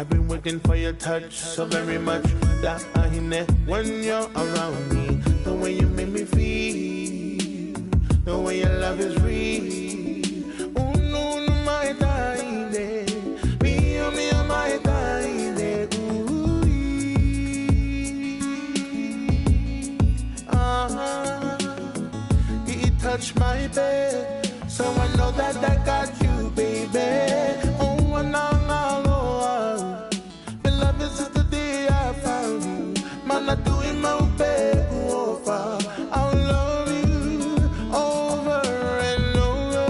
I've been waiting for your touch so very much that I hear when you're around me. The way you make me feel, the way your love is real. Oh no, no, my time, me, my time, it touched my bed, so I know that I got you, baby. Oh, and I'm the love is just the day I found you. Man, I do it my bed over. I'll love you over and over.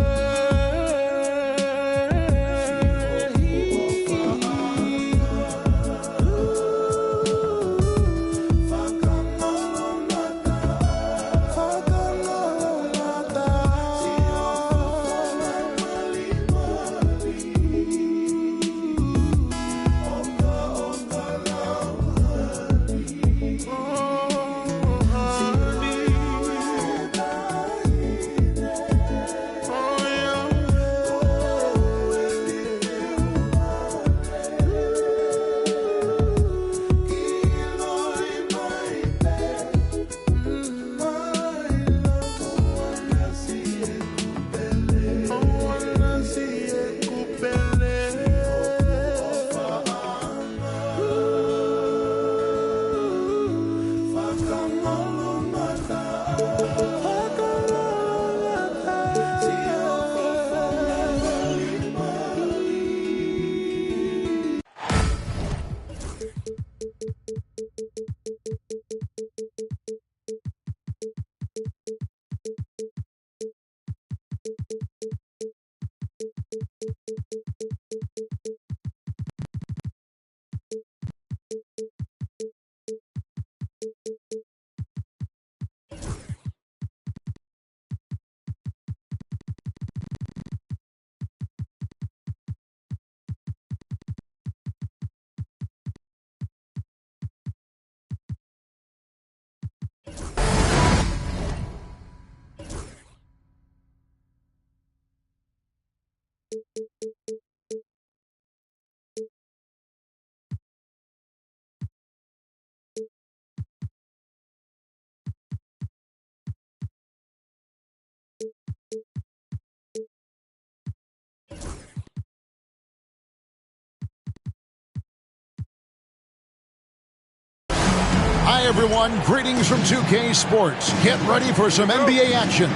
Hi, everyone. Greetings from 2K Sports. Get ready for some NBA action.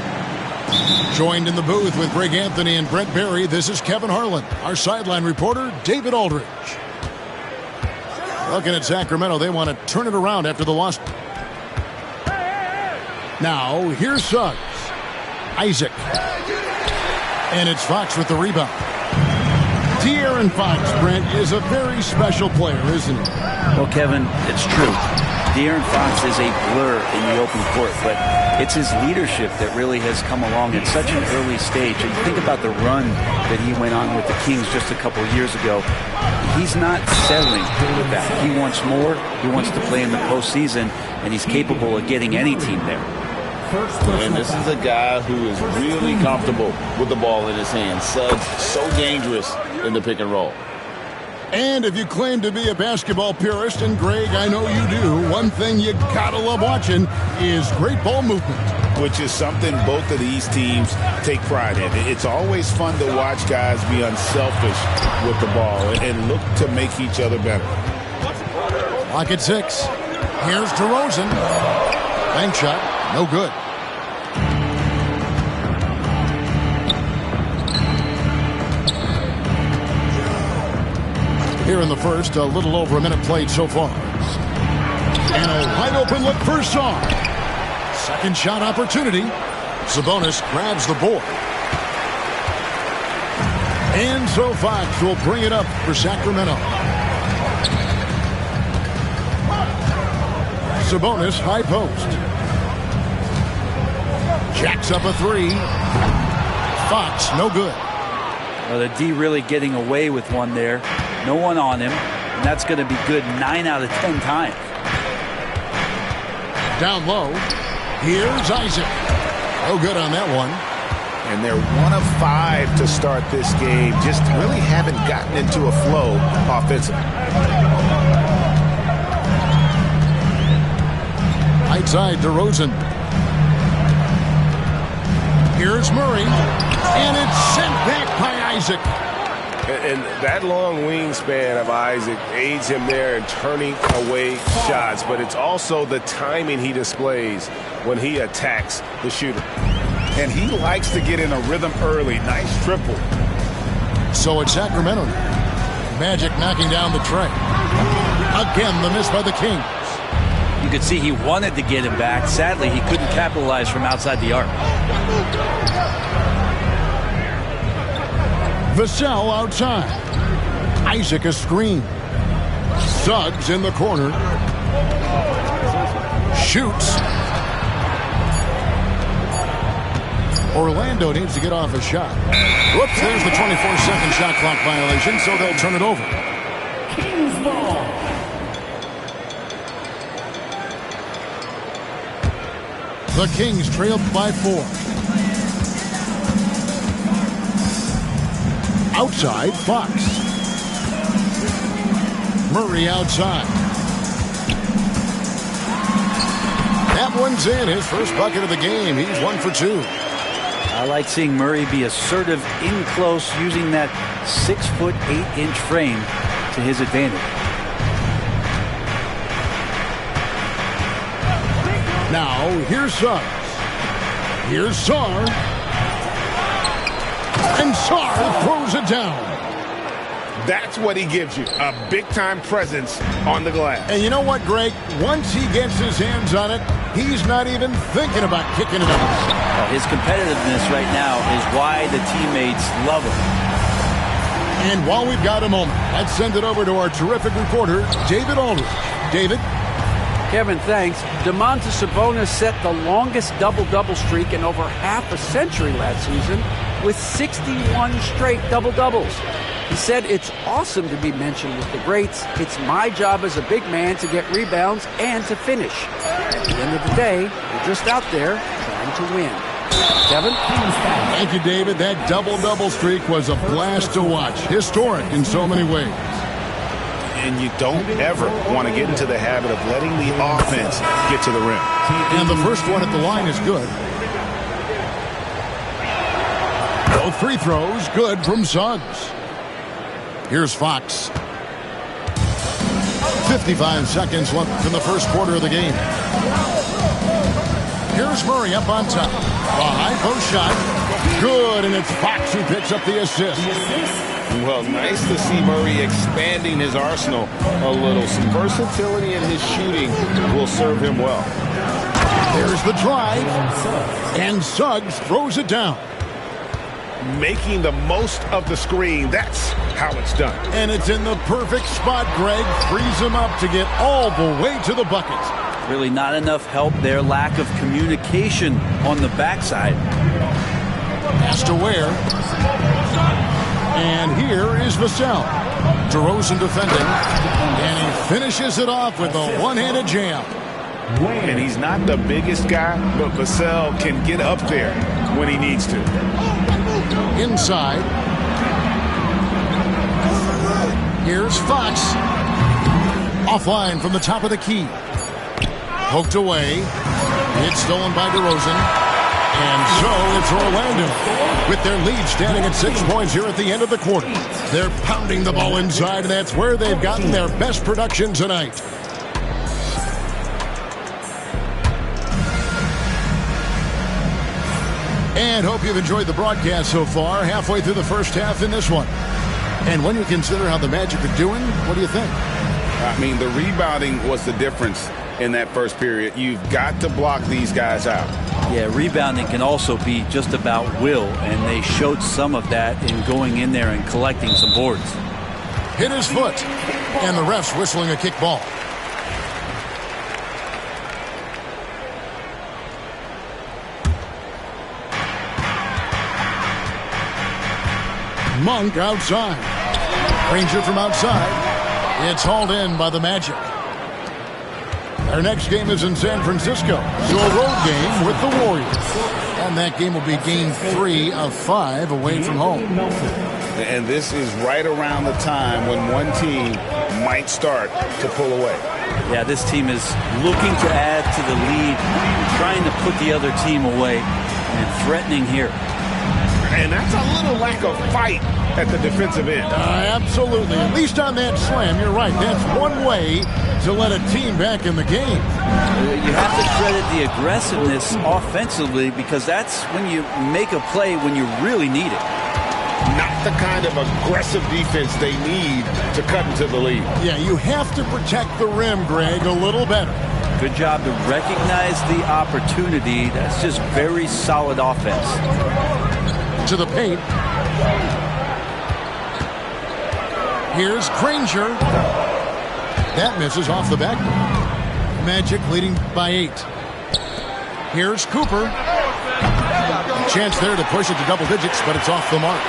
Joined in the booth with Greg Anthony and Brent Barry, this is Kevin Harlan. Our sideline reporter, David Aldridge. Looking at Sacramento, they want to turn it around after the loss. Now, here's Suggs. Isaac. And it's Fox with the rebound. De'Aaron Fox, Brent, is a very special player, isn't he? Well, Kevin, it's true. De'Aaron Fox is a blur in the open court, but it's his leadership that really has come along at such an early stage. And think about the run that he went on with the Kings just a couple of years ago. He's not settling with that. He wants more. He wants to play in the postseason, and he's capable of getting any team there. And this is a guy who is really comfortable with the ball in his hands. Suggs, so dangerous in the pick and roll. And if you claim to be a basketball purist, and Greg, I know you do, one thing you gotta love watching is great ball movement. Which is something both of these teams take pride in. It's always fun to watch guys be unselfish with the ball and look to make each other better. Lock at 6. Here's DeRozan. Bank shot, no good. Here in the first, a little over a minute played so far. And a wide open look for Song. Second shot opportunity. Sabonis grabs the board. And so Fox will bring it up for Sacramento. Sabonis high post. Jacks up a 3. Fox no good. Well, the D really getting away with one there. No one on him, and that's going to be good 9 out of 10 times. Down low, here's Isaac. No good on that one. And they're 1 of 5 to start this game. Just really haven't gotten into a flow offensively. Right side, DeRozan. Here's Murray. And it's sent back by Isaac. And that long wingspan of Isaac aids him there in turning away shots. But it's also the timing he displays when he attacks the shooter. And he likes to get in a rhythm early. Nice triple. So it's Sacramento. Magic knocking down the tray. Again, the miss by the Kings. You could see he wanted to get him back. Sadly, he couldn't capitalize from outside the arc. Vassell outside. Isaac a screen. Suggs in the corner. Shoots. Orlando needs to get off a shot. Whoops, there's the 24-second shot clock violation, so they'll turn it over. Kings ball. The Kings trailed by 4. Outside, Fox. Murray outside. That one's in. His first bucket of the game. He's 1 for 2. I like seeing Murray be assertive in close, using that 6'8" frame to his advantage. Now, here's Suggs. Here's Sarr. And Sarr throws it down. That's what he gives you, a big-time presence on the glass. And you know what, Greg? Once he gets his hands on it, he's not even thinking about kicking it out. His competitiveness right now is why the teammates love him. And while we've got a moment, let's send it over to our terrific reporter, David Aldridge. David? Kevin, thanks. Domantas Sabonis set the longest double-double streak in over half a century last season with 61 straight double-doubles. He said, "It's awesome to be mentioned with the greats. It's my job as a big man to get rebounds and to finish. At the end of the day, we're just out there trying to win." Kevin? Thank you, David. That double-double streak was a blast to watch. Historic in so many ways. And you don't ever want to get into the habit of letting the offense get to the rim. And the first one at the line is good. Both free throws good from Suggs. Here's Fox. 55 seconds left in the first quarter of the game. Here's Murray up on top. A high post shot. Good, and it's Fox who picks up the assist. Well, nice to see Murray expanding his arsenal a little. Some versatility in his shooting will serve him well. There's the drive, and Suggs throws it down. Making the most of the screen. That's how it's done. And it's in the perfect spot, Greg. Frees him up to get all the way to the bucket. Really not enough help there. Lack of communication on the backside. Pass to Ware. And here is Vassell. DeRozan defending. And he finishes it off with a one-handed jam. And he's not the biggest guy, but Vassell can get up there when he needs to. Inside. Here's Fox. Offline from the top of the key. Poked away. It's stolen by DeRozan. And so it's Orlando with their lead standing at 6 points here at the end of the quarter. They're pounding the ball inside, and that's where they've gotten their best production tonight. And hope you've enjoyed the broadcast so far, halfway through the first half in this one. And when you consider how the Magic are doing, what do you think? I mean, the rebounding was the difference in that first period. You've got to block these guys out. Yeah, rebounding can also be just about will, and they showed some of that in going in there and collecting some boards. Hit his foot, and the ref's whistling a kick ball. Monk outside. Ranger from outside. It's hauled in by the Magic. Their next game is in San Francisco, so a road game with the Warriors. And that game will be game 3 of 5 away from home. And this is right around the time when one team might start to pull away. Yeah, this team is looking to add to the lead, trying to put the other team away, and threatening here. And that's a little lack of fight at the defensive end. Absolutely. At least on that slam, you're right. That's one way to let a team back in the game. You have to credit the aggressiveness offensively, because that's when you make a play when you really need it. Not the kind of aggressive defense they need to cut into the lead. Yeah, you have to protect the rim, Greg, a little better. Good job to recognize the opportunity. That's just very solid offense. To the paint. Here's Granger. That misses off the backboard. Magic leading by 8. Here's Cooper. A chance there to push it to double digits, but it's off the mark.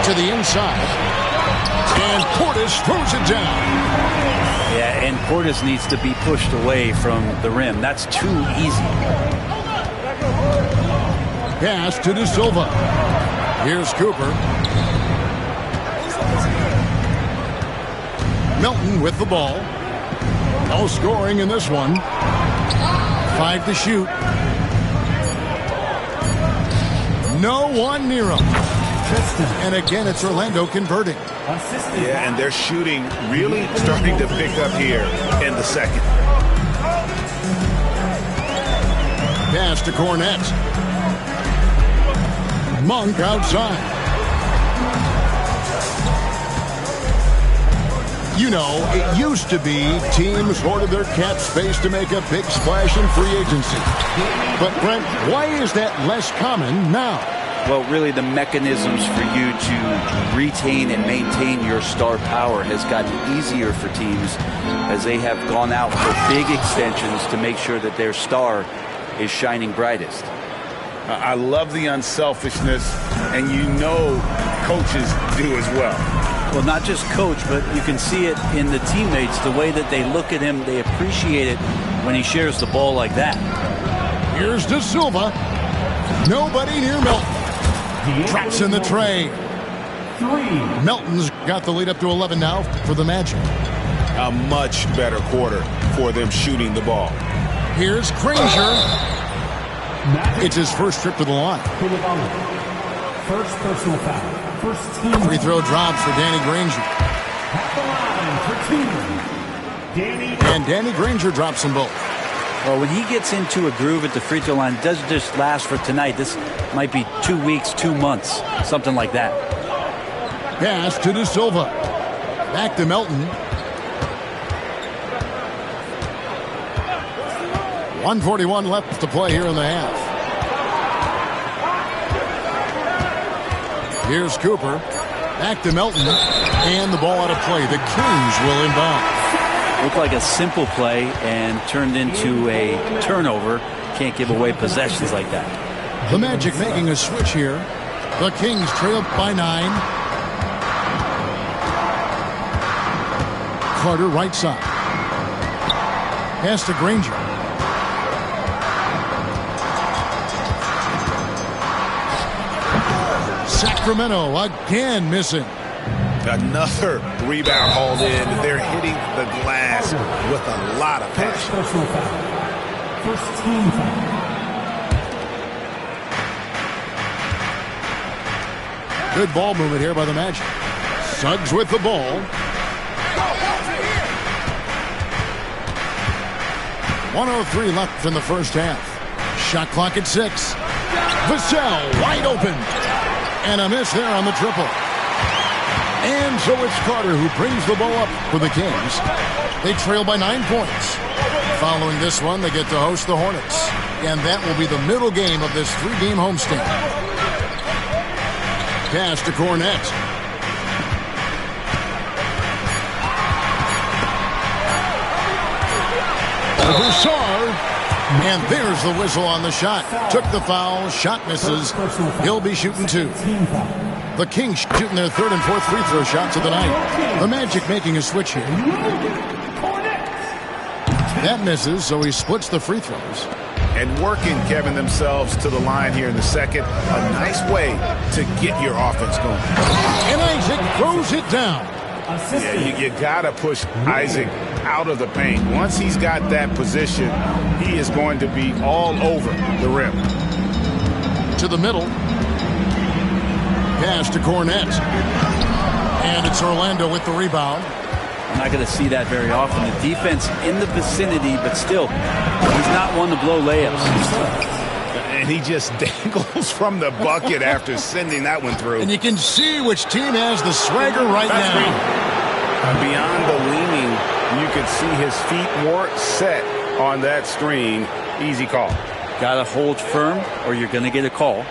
To the inside. And Portis throws it down. Yeah, and Portis needs to be pushed away from the rim. That's too easy. Pass to De Silva. Here's Cooper. Melton with the ball. No scoring in this one. 5 to shoot. No one near him. And again, it's Orlando converting. Yeah, and their shooting really starting to pick up here in the second. Pass to Cornette. Monk outside. You know, it used to be teams hoarded their cap space to make a big splash in free agency. But, Brent, why is that less common now? Well, really, the mechanisms for you to retain and maintain your star power has gotten easier for teams as they have gone out for big extensions to make sure that their star is shining brightest. I love the unselfishness, and you know coaches do as well. Well, not just coach, but you can see it in the teammates, the way that they look at him. They appreciate it when he shares the ball like that. Here's De Silva. Nobody near Melton. Drops in the tray. Melton's got the lead up to 11 now for the Magic. A much better quarter for them shooting the ball. Here's Granger. It's his first trip to the line. First personal foul. First team. Free throw drops for Danny Granger. At the line for team. And Danny Granger drops them both. Well, when he gets into a groove at the free throw line, it doesn't just last for tonight. This might be 2 weeks, 2 months, something like that. Pass to De Silva. Back to Melton. 1:41 left to play here in the half. Here's Cooper. Back to Melton. And the ball out of play. The Kings will inbound. Looked like a simple play and turned into a turnover. Can't give away possessions like that. The Magic making a switch here. The Kings trail by 9. Carter right side. Pass to Granger. Sacramento again missing. Another rebound hauled in. They're hitting the glass with a lot of passion. Personal foul. First team foul. Good ball movement here by the Magic. Suggs with the ball. .103 left in the first half. Shot clock at 6. Vassell wide open. And a miss there on the triple. And so it's Carter who brings the ball up for the Kings. They trail by 9 points. Following this one, they get to host the Hornets. And that will be the middle game of this 3-game homestand. Pass to Cornette. Broussard. And there's the whistle on the shot. Took the foul. Shot misses. He'll be shooting 2. The Kings shooting their 3rd and 4th free throw shots of the night. The Magic making a switch here. That misses, so he splits the free throws. and working, Kevin, themselves to the line here in the second. A nice way to get your offense going. And Isaac throws it down. Yeah, you got to push Isaac out of the paint. Once he's got that position, he is going to be all over the rim. To the middle. Pass to Cornette. And it's Orlando with the rebound. I'm not going to see that very often. The defense in the vicinity, but still, he's not one to blow layups. And he just dangles from the bucket after sending that one through. And you can see which team has the swagger right now. Beyond the leaning, you could see his feet weren't set on that screen. Easy call. Got to hold firm or you're going to get a call.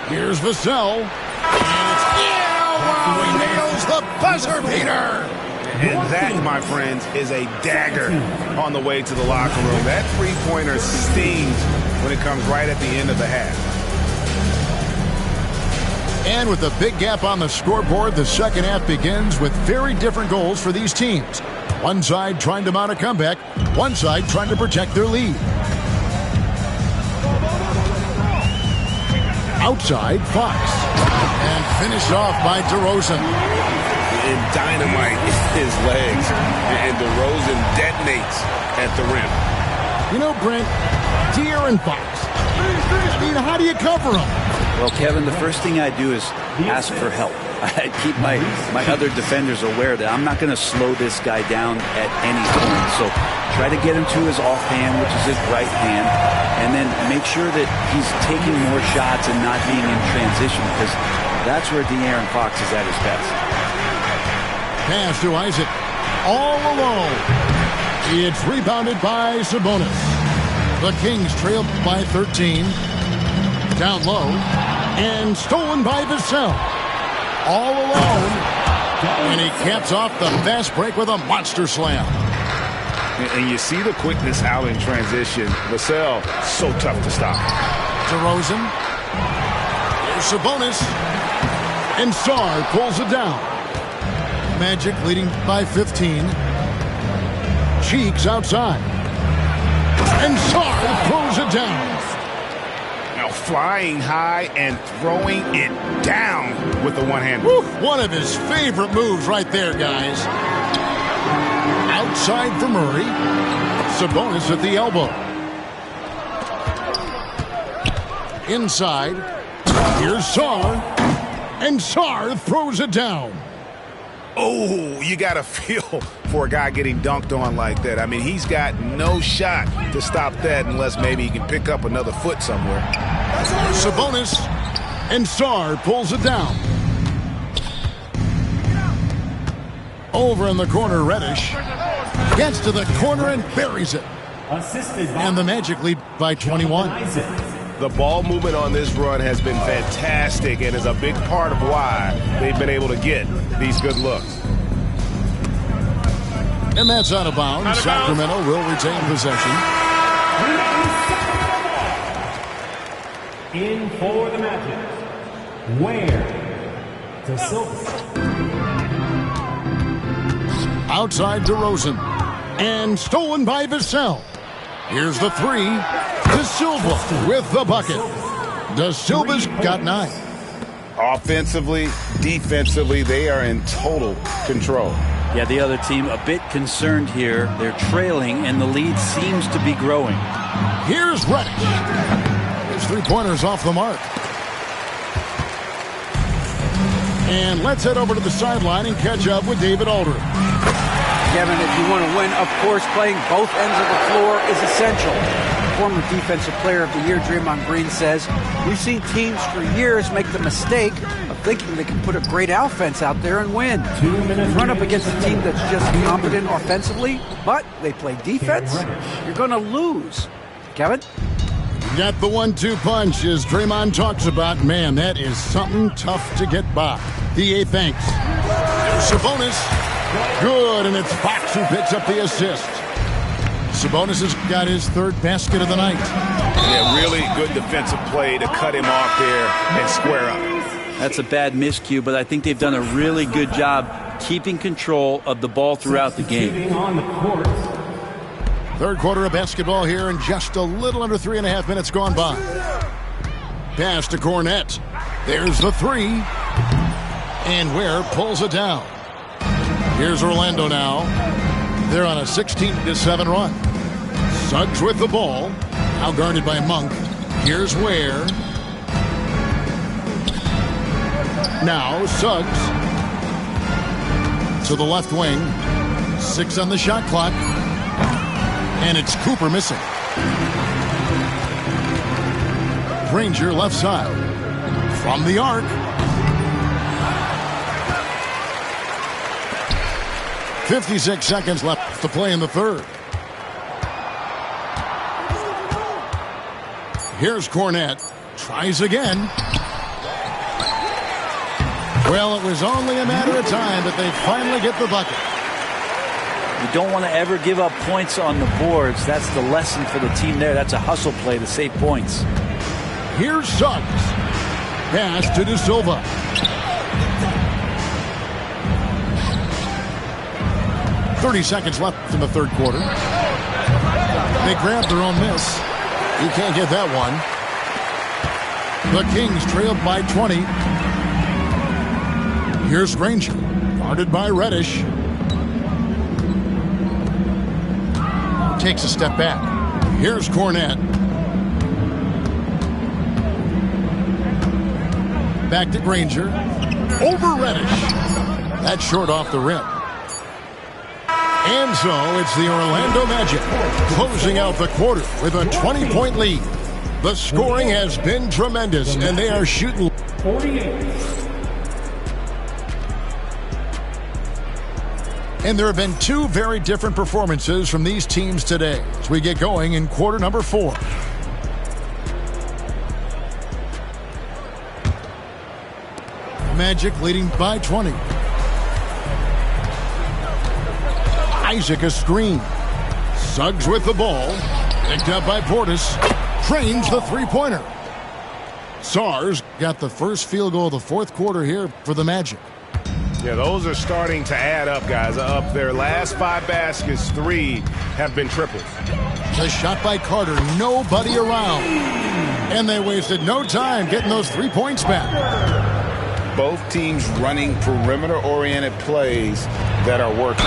Here's Vassell. Wow, he nails the buzzer beater. And that, my friends, is a dagger on the way to the locker room. That three-pointer stings when it comes right at the end of the half. And with a big gap on the scoreboard, the second half begins with very different goals for these teams. One side trying to mount a comeback, one side trying to protect their lead. Outside, Fox. And finished off by DeRozan. And dynamite his legs. And DeRozan detonates at the rim. You know, Brent, De'Aaron Fox. I mean, how do you cover him? Well, Kevin, the first thing I do is ask for help. I keep my other defenders aware that I'm not going to slow this guy down at any point. So try to get him to his offhand, which is his right hand, and then make sure that he's taking more shots and not being in transition, because that's where De'Aaron Fox is at his best. Pass to Isaac. All alone. It's rebounded by Sabonis. The Kings trail by 13. Down low. And stolen by Vassell. All alone. And he caps off the fast break with a monster slam. And you see the quickness out in transition. Vassell, so tough to stop. DeRozan. Here's Sabonis. And Sarr pulls it down. Magic leading by 15. Cheeks outside. And Sarr throws it down. Now flying high and throwing it down with the one-hander. One of his favorite moves right there, guys. Outside for Murray. Sabonis at the elbow. Inside. Here's Sarr. And Sarr throws it down. Oh, you got to feel for a guy getting dunked on like that. I mean, he's got no shot to stop that unless maybe he can pick up another foot somewhere. Sabonis. And Sarr pulls it down. Over in the corner, Reddish gets to the corner and buries it. And the Magic lead by 21. The ball movement on this run has been fantastic and is a big part of why they've been able to get these good looks. And that's out of bounds. Sacramento will retain possession. In for the Magic. Where? To Silva. Outside DeRozan. And stolen by Vassell. Here's the three. De Silva with the bucket. De Silva's got 9. Offensively, defensively, they are in total control. Yeah, the other team a bit concerned here. They're trailing, and the lead seems to be growing. Here's Reddish. His three-pointers off the mark. And let's head over to the sideline and catch up with David Aldridge. Kevin, if you want to win, of course, playing both ends of the floor is essential. Former Defensive Player of the Year Draymond Green says, we've seen teams for years make the mistake of thinking they can put a great offense out there and win. Run up against a team that's just competent offensively, but they play defense, you're going to lose. Kevin? Got the 1-2 punch as Draymond talks about. Man, that is something tough to get by. DA thanks. There's Sabonis. Good, and it's Fox who picks up the assist. Sabonis has got his third basket of the night. Yeah, really good defensive play to cut him off there and square up. That's a bad miscue, but I think they've done a really good job keeping control of the ball throughout the game. On the court, Third quarter of basketball here, and just a little under 3.5 minutes gone by. Pass to Cornette. There's the three. And Ware pulls it down. Here's Orlando now. They're on a 16-7 run. Suggs with the ball. Now guarded by Monk. Here's Ware. Now Suggs. To the left wing. 6 on the shot clock. And it's Cooper missing. Granger left side. From the arc. .56 seconds left to play in the third. Here's Cornette. Tries again. Well, it was only a matter of time, but they finally get the bucket. You don't want to ever give up points on the boards. That's the lesson for the team there. That's a hustle play to save points. Here's Suggs. Pass to De Silva. .30 seconds left in the third quarter. They grab their own miss. You can't get that one. The Kings trailed by 20. Here's Granger. Guarded by Reddish. Takes a step back. Here's Cornette. Back to Granger. Over Reddish. That's short off the rim. And so it's the Orlando Magic closing out the quarter with a 20-point lead. The scoring has been tremendous, and they are shooting. 48. And there have been two very different performances from these teams today as we get going in quarter number 4. Magic leading by 20. Isaac a screen. Suggs with the ball. Picked up by Portis. Trains the three-pointer. Sars got the first field goal of the fourth quarter here for the Magic. Yeah, those are starting to add up, guys. Up their last 5 baskets, 3 have been triples. The shot by Carter, nobody around. And they wasted no time getting those 3 points back. Both teams running perimeter-oriented plays that are working.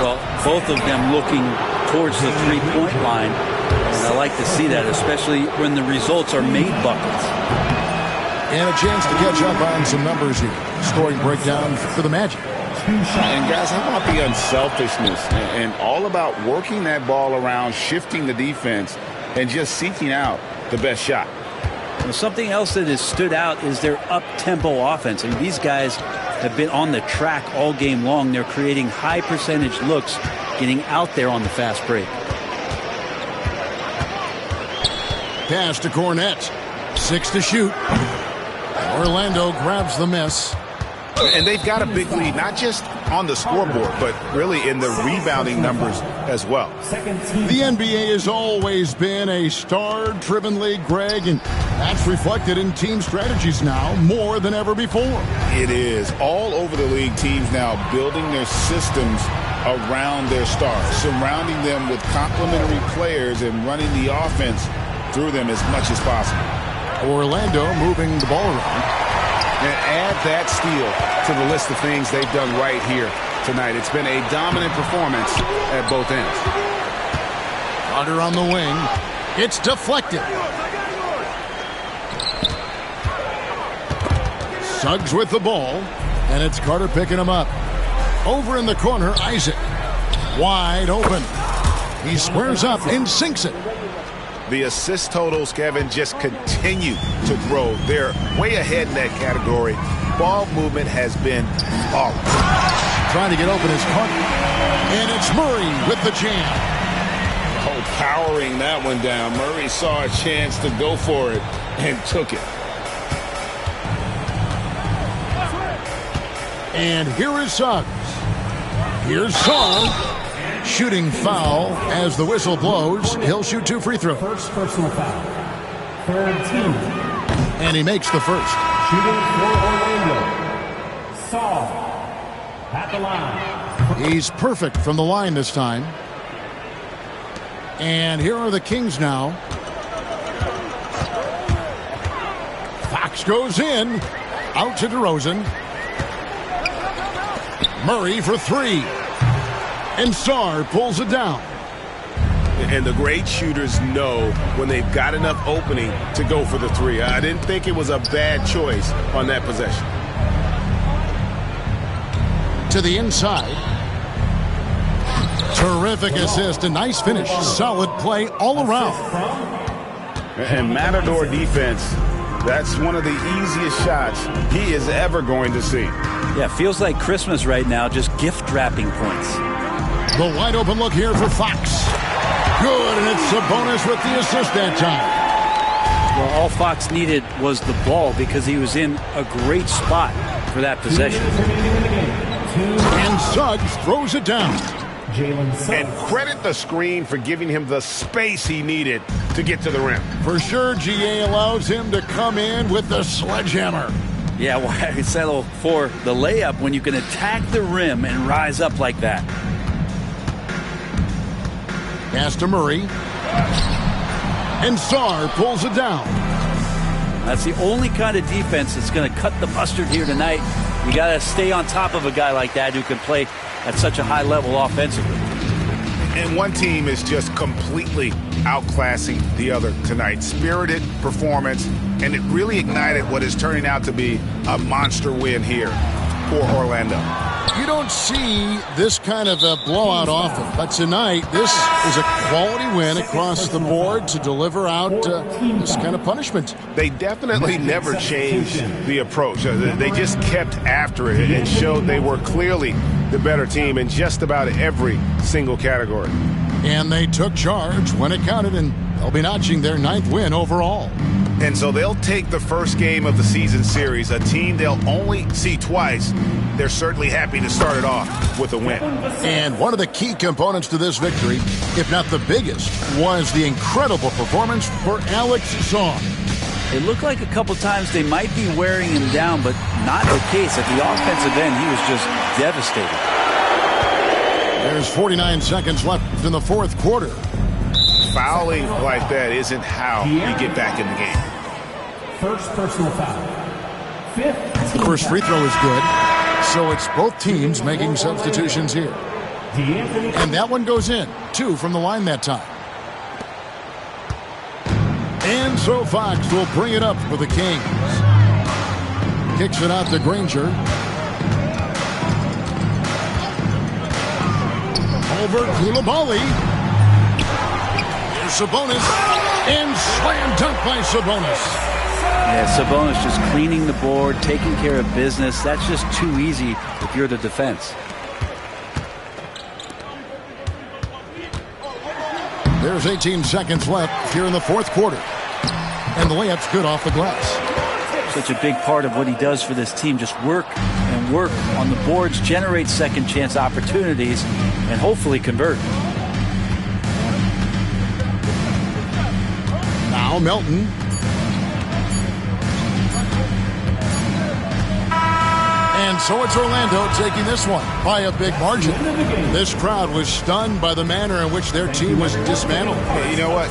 Well, both of them looking towards the three-point line. And I like to see that, especially when the results are made buckets. And a chance to catch up on some numbers here. Scoring breakdown for the Magic. And guys, how about the unselfishness and all about working that ball around, shifting the defense, and just seeking out the best shot. Well, something else that has stood out is their up-tempo offense. I mean, these guys have been on the track all game long. They're creating high-percentage looks, getting out there on the fast break. Pass to Cornette. 6 to shoot. Orlando grabs the miss. And they've got a big lead, not just on the scoreboard, but really in the rebounding numbers as well. The NBA has always been a star-driven league, Greg, and that's reflected in team strategies now more than ever before. It is. All over the league, teams now building their systems around their stars, surrounding them with complementary players and running the offense through them as much as possible. Orlando moving the ball around. And add that steal to the list of things they've done right here tonight. It's been a dominant performance at both ends. Carter on the wing. It's deflected. Suggs with the ball. And it's Carter picking him up. Over in the corner, Isaac. Wide open. He squares up and sinks it. The assist totals, Kevin, just continue to grow. They're way ahead in that category. Ball movement has been flawless. Trying to get open is Carter. And it's Murray with the jam. Oh, powering that one down. Murray saw a chance to go for it and took it. And here is Suggs. Here's Saul. Shooting foul as the whistle blows. He'll shoot 2 free throws. First personal foul. Third team. And he makes the first. Shooting for Orlando. Saul at the line. He's perfect from the line this time. And here are the Kings now. Fox goes in. Out to DeRozan. Murray for three. And Sarr pulls it down. And the great shooters know when they've got enough opening to go for the three. I didn't think it was a bad choice on that possession. To the inside. Terrific assist. A nice finish. Solid play all around. And Matador defense, that's one of the easiest shots he is ever going to see. Yeah, feels like Christmas right now, just gift wrapping points. The wide open look here for Fox. Good, and it's Sabonis with the assist that time. Well, all Fox needed was the ball because he was in a great spot for that possession. And Suggs throws it down. And credit the screen for giving him the space he needed to get to the rim. For sure, GA allows him to come in with the sledgehammer. Yeah, why settle for the layup when you can attack the rim and rise up like that? Pass to Murray. And Sarr pulls it down. That's the only kind of defense that's going to cut the mustard here tonight. You got to stay on top of a guy like that who can play at such a high level offensively. And one team is just completely outclassing the other tonight. Spirited performance, and it really ignited what is turning out to be a monster win here for Orlando. You don't see this kind of a blowout often, but tonight this is a quality win across the board to deliver out this kind of punishment. They definitely never changed the approach. They just kept after it and showed they were clearly the better team in just about every single category. And they took charge when it counted, and they'll be notching their 9th win overall. And so they'll take the first game of the season series, a team they'll only see twice. They're certainly happy to start it off with a win. And one of the key components to this victory, if not the biggest, was the incredible performance for Alex Song. It looked like a couple times they might be wearing him down, but not the case. At the offensive end, he was just devastating. There's 49 seconds left in the fourth quarter. Fouling like that isn't how you get back in the game. First personal foul. Fifth. The first free throw is good, so it's both teams making substitutions here. And that one goes in. 2 from the line that time. And so Fox will bring it up for the Kings. Kicks it out to Granger. Over Koulibaly. Here's Sabonis. And slam dunk by Sabonis. Yeah, Sabonis just cleaning the board, taking care of business. That's just too easy if you're the defense. There's 18 seconds left here in the fourth quarter. And the layup's good off the glass. Such a big part of what he does for this team. Just work and work on the boards, generate second chance opportunities, and hopefully convert. Now Melton. And so it's Orlando taking this one by a big margin. This crowd was stunned by the manner in which their team was dismantled. Hey, you know what?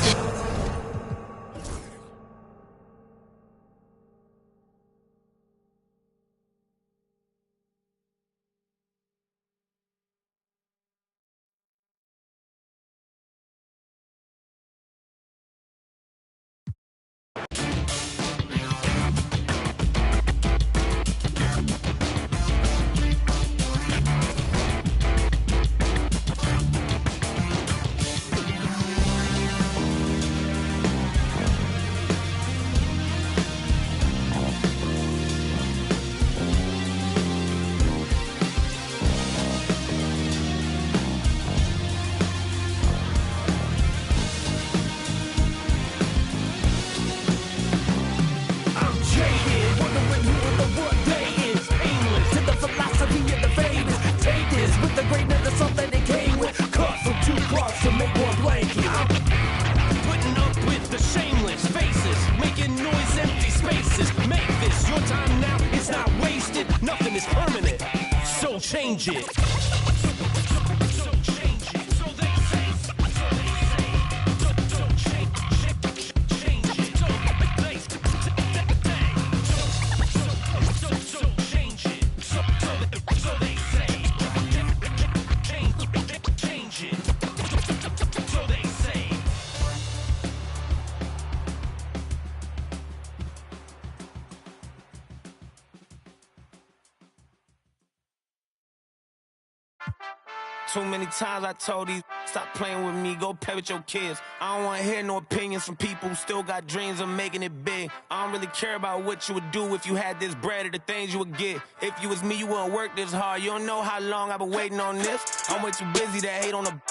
Change it. Too many times I told these, stop playing with me, go play with your kids. I don't want to hear no opinions from people who still got dreams of making it big. I don't really care about what you would do if you had this bread or the things you would get. If you was me, you wouldn't work this hard. You don't know how long I've been waiting on this. I'm way too busy to hate on a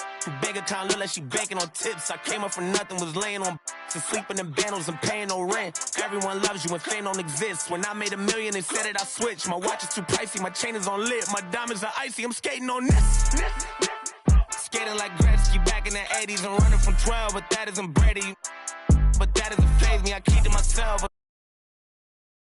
bank account, look like she banking on tips. I came up for nothing, was laying on and sleeping in bundles and paying no rent. Everyone loves you when fame don't exist. When I made $1 million, they said that I switched. My watch is too pricey, my chain is on lit. My diamonds are icy, I'm skating on this. Skating like Gretzky back in the 80s and running from 12, but that isn't Brady. But that doesn't faze me, I keep to myself.